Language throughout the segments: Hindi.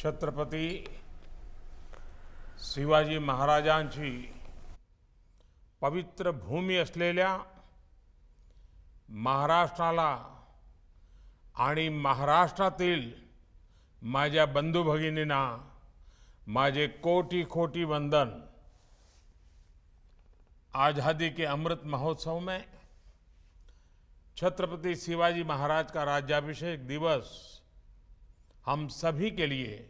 छत्रपती शिवाजी महाराजांची पवित्र भूमी असलेल्या महाराष्ट्राला आणि महाराष्ट्रातील माझ्या बंधू भगिनींना माझे कोटि कोटि वंदन। आजादी के अमृत महोत्सव में छत्रपति शिवाजी महाराज का राज्याभिषेक दिवस हम सभी के लिए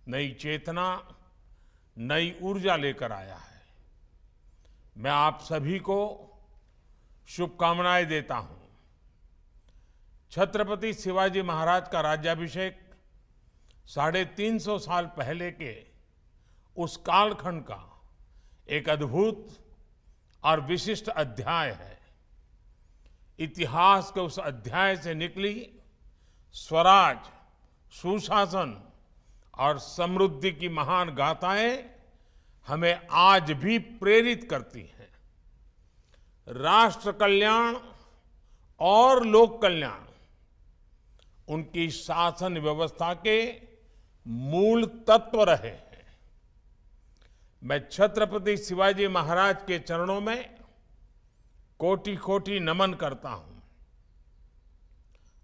नई चेतना, नई ऊर्जा लेकर आया है। मैं आप सभी को शुभकामनाएं देता हूं। छत्रपति शिवाजी महाराज का राज्याभिषेक 350 साल पहले के उस कालखंड का एक अद्भुत और विशिष्ट अध्याय है। इतिहास के उस अध्याय से निकली स्वराज, सुशासन और समृद्धि की महान गाथाएं हमें आज भी प्रेरित करती हैं। राष्ट्र कल्याण और लोक कल्याण उनकी शासन व्यवस्था के मूल तत्व रहे हैं। मैं छत्रपति शिवाजी महाराज के चरणों में कोटि कोटि नमन करता हूं।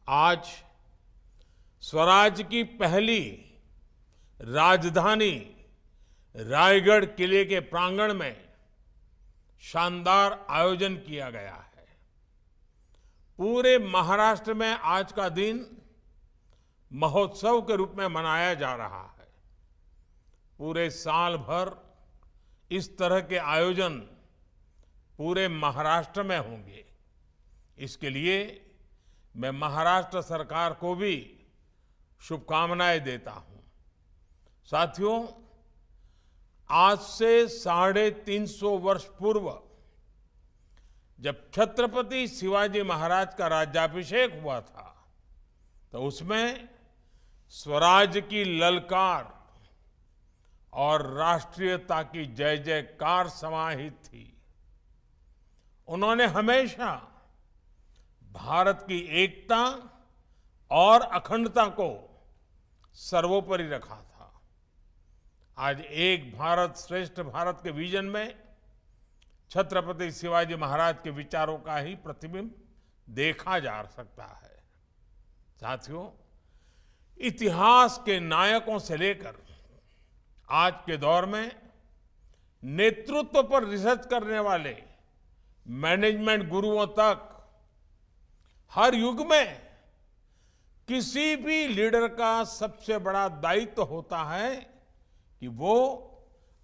आज स्वराज की पहली राजधानी रायगढ़ किले के प्रांगण में शानदार आयोजन किया गया है। पूरे महाराष्ट्र में आज का दिन महोत्सव के रूप में मनाया जा रहा है। पूरे साल भर इस तरह के आयोजन पूरे महाराष्ट्र में होंगे। इसके लिए मैं महाराष्ट्र सरकार को भी शुभकामनाएं देता हूं। साथियों, आज से 350 वर्ष पूर्व जब छत्रपति शिवाजी महाराज का राज्याभिषेक हुआ था तो उसमें स्वराज की ललकार और राष्ट्रीयता की जय जयकार समाहित थी। उन्होंने हमेशा भारत की एकता और अखंडता को सर्वोपरि रखा था। आज एक भारत श्रेष्ठ भारत के विजन में छत्रपति शिवाजी महाराज के विचारों का ही प्रतिबिंब देखा जा सकता है। साथियों, इतिहास के नायकों से लेकर आज के दौर में नेतृत्व पर रिसर्च करने वाले मैनेजमेंट गुरुओं तक हर युग में किसी भी लीडर का सबसे बड़ा दायित्व होता है कि वो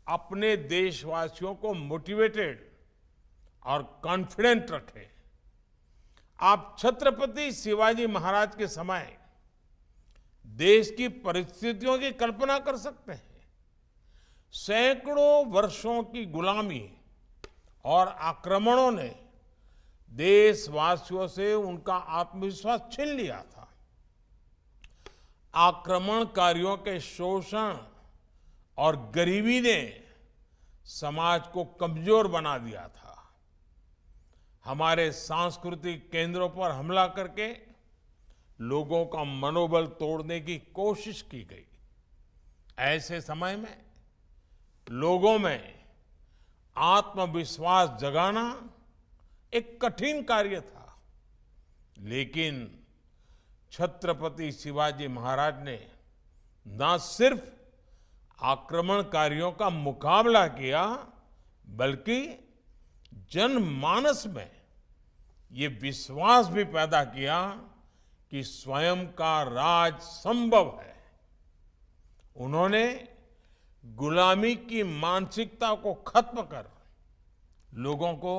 अपने देशवासियों को मोटिवेटेड और कॉन्फिडेंट रखे। आप छत्रपति शिवाजी महाराज के समय देश की परिस्थितियों की कल्पना कर सकते हैं। सैकड़ों वर्षों की गुलामी और आक्रमणों ने देशवासियों से उनका आत्मविश्वास छीन लिया था। आक्रमणकारियों के शोषण और गरीबी ने समाज को कमजोर बना दिया था। हमारे सांस्कृतिक केंद्रों पर हमला करके लोगों का मनोबल तोड़ने की कोशिश की गई। ऐसे समय में लोगों में आत्मविश्वास जगाना एक कठिन कार्य था, लेकिन छत्रपति शिवाजी महाराज ने न सिर्फ आक्रमणकारियों का मुकाबला किया, बल्कि जनमानस में ये विश्वास भी पैदा किया कि स्वयं का राज संभव है। उन्होंने गुलामी की मानसिकता को खत्म कर लोगों को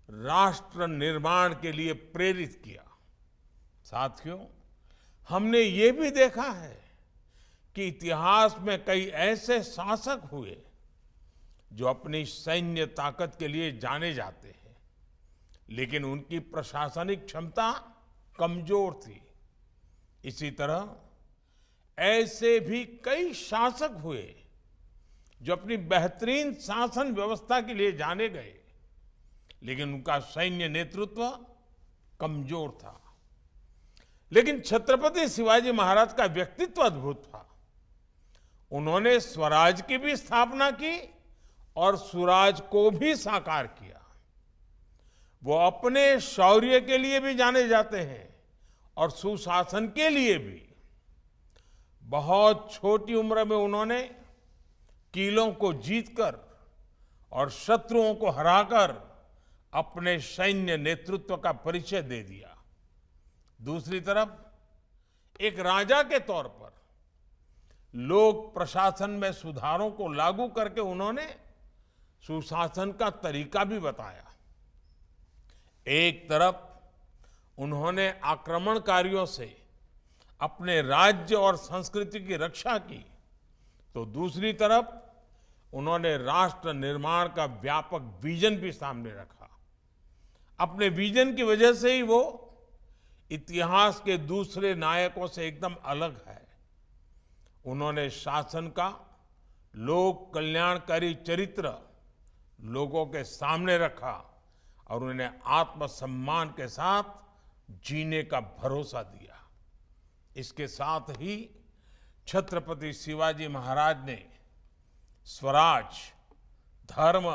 राष्ट्र निर्माण के लिए प्रेरित किया। साथियों, हमने ये भी देखा है कि इतिहास में कई ऐसे शासक हुए जो अपनी सैन्य ताकत के लिए जाने जाते हैं, लेकिन उनकी प्रशासनिक क्षमता कमजोर थी। इसी तरह ऐसे भी कई शासक हुए जो अपनी बेहतरीन शासन व्यवस्था के लिए जाने गए, लेकिन उनका सैन्य नेतृत्व कमजोर था। लेकिन छत्रपति शिवाजी महाराज का व्यक्तित्व अद्भुत था। उन्होंने स्वराज की भी स्थापना की और सुराज को भी साकार किया। वो अपने शौर्य के लिए भी जाने जाते हैं और सुशासन के लिए भी। बहुत छोटी उम्र में उन्होंने किलों को जीतकर और शत्रुओं को हराकर अपने सैन्य नेतृत्व का परिचय दे दिया। दूसरी तरफ एक राजा के तौर पर लोक प्रशासन में सुधारों को लागू करके उन्होंने सुशासन का तरीका भी बताया। एक तरफ उन्होंने आक्रमणकारियों से अपने राज्य और संस्कृति की रक्षा की, तो दूसरी तरफ उन्होंने राष्ट्र निर्माण का व्यापक विजन भी सामने रखा। अपने विजन की वजह से ही वो इतिहास के दूसरे नायकों से एकदम अलग है। उन्होंने शासन का लोक कल्याणकारी चरित्र लोगों के सामने रखा और उन्हें आत्मसम्मान के साथ जीने का भरोसा दिया। इसके साथ ही छत्रपति शिवाजी महाराज ने स्वराज, धर्म,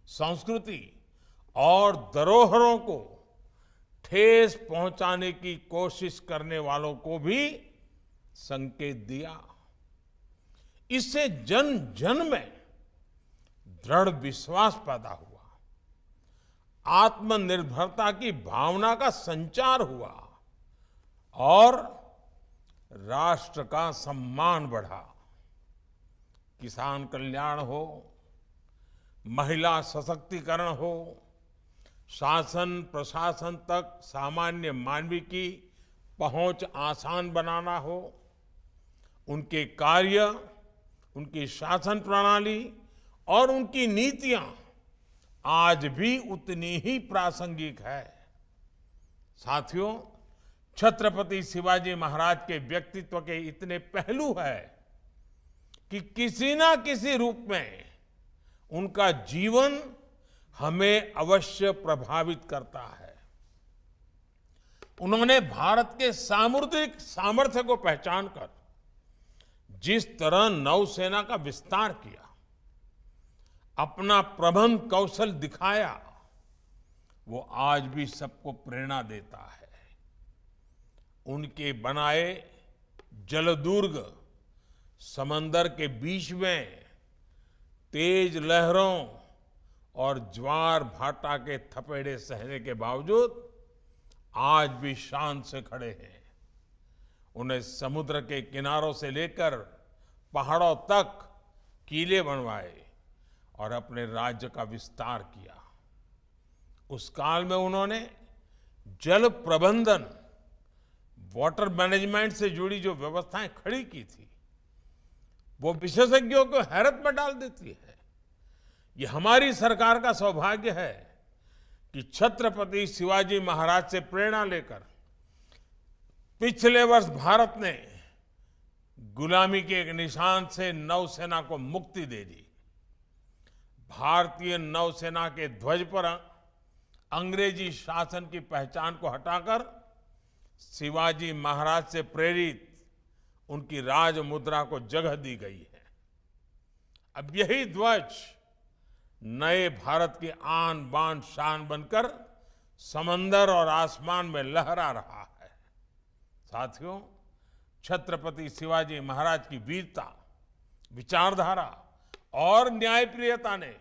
संस्कृति और धरोहरों को ठेस पहुंचाने की कोशिश करने वालों को भी संकेत दिया। इससे जन जन में दृढ़ विश्वास पैदा हुआ, आत्मनिर्भरता की भावना का संचार हुआ और राष्ट्र का सम्मान बढ़ा। किसान कल्याण हो, महिला सशक्तिकरण हो, शासन प्रशासन तक सामान्य मानवी की पहुंच आसान बनाना हो, उनके कार्य, उनकी शासन प्रणाली और उनकी नीतियां आज भी उतनी ही प्रासंगिक है। साथियों, छत्रपति शिवाजी महाराज के व्यक्तित्व के इतने पहलू हैं कि किसी ना किसी रूप में उनका जीवन हमें अवश्य प्रभावित करता है। उन्होंने भारत के सामुद्रिक सामर्थ्य को पहचानकर जिस तरह नौसेना का विस्तार किया, अपना प्रबंध कौशल दिखाया, वो आज भी सबको प्रेरणा देता है। उनके बनाए जलदुर्ग समंदर के बीच में तेज लहरों और ज्वार भाटा के थपेड़े सहने के बावजूद आज भी शान से खड़े हैं। उन्हें समुद्र के किनारों से लेकर पहाड़ों तक किले बनवाए और अपने राज्य का विस्तार किया। उस काल में उन्होंने जल प्रबंधन, वाटर मैनेजमेंट से जुड़ी जो व्यवस्थाएं खड़ी की थी, वो विशेषज्ञों को हैरत में डाल देती है। ये हमारी सरकार का सौभाग्य है कि छत्रपति शिवाजी महाराज से प्रेरणा लेकर पिछले वर्ष भारत ने गुलामी के एक निशान से नौसेना को मुक्ति दे दी। भारतीय नौसेना के ध्वज पर अंग्रेजी शासन की पहचान को हटाकर शिवाजी महाराज से प्रेरित उनकी राज मुद्रा को जगह दी गई है। अब यही ध्वज नए भारत की आन बान शान बनकर समंदर और आसमान में लहरा रहा है। साथियों, छत्रपति शिवाजी महाराज की वीरता, विचारधारा और न्यायप्रियता ने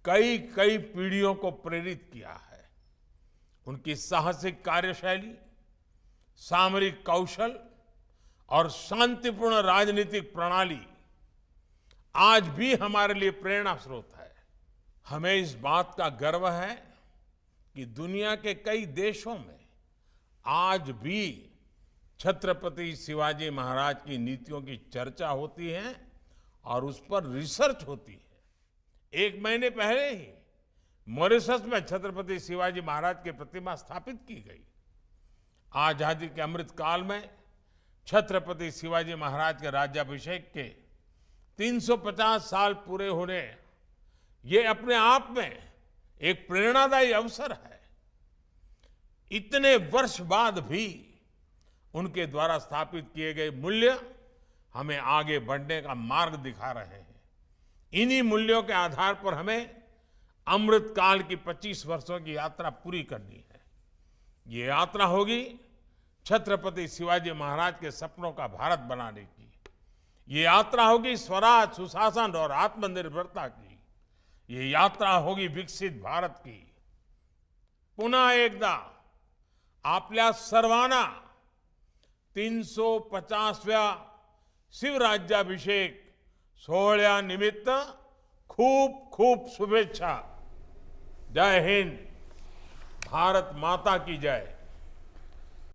कई कई पीढ़ियों को प्रेरित किया है। उनकी साहसिक कार्यशैली, सामरिक कौशल और शांतिपूर्ण राजनीतिक प्रणाली आज भी हमारे लिए प्रेरणा स्रोत है। हमें इस बात का गर्व है कि दुनिया के कई देशों में आज भी छत्रपति शिवाजी महाराज की नीतियों की चर्चा होती है और उस पर रिसर्च होती है। 1 महीने पहले ही मॉरिशस में छत्रपति शिवाजी महाराज की प्रतिमा स्थापित की गई। आजादी के अमृत काल में छत्रपति शिवाजी महाराज के राज्याभिषेक के 350 साल पूरे होने, ये अपने आप में एक प्रेरणादायी अवसर है। इतने वर्ष बाद भी उनके द्वारा स्थापित किए गए मूल्य हमें आगे बढ़ने का मार्ग दिखा रहे हैं। इन्हीं मूल्यों के आधार पर हमें अमृत काल की 25 वर्षों की यात्रा पूरी करनी है। ये यात्रा होगी छत्रपति शिवाजी महाराज के सपनों का भारत बनाने की। ये यात्रा होगी स्वराज, सुशासन और आत्मनिर्भरता की। ये यात्रा होगी विकसित भारत की। पुन्हा एकदा आपल्या सर्वांना 350व्या शिवराज्याभिषेक सोहळ्यानिमित्त खूप खूप शुभेच्छा। जय हिंद, भारत माता की जय।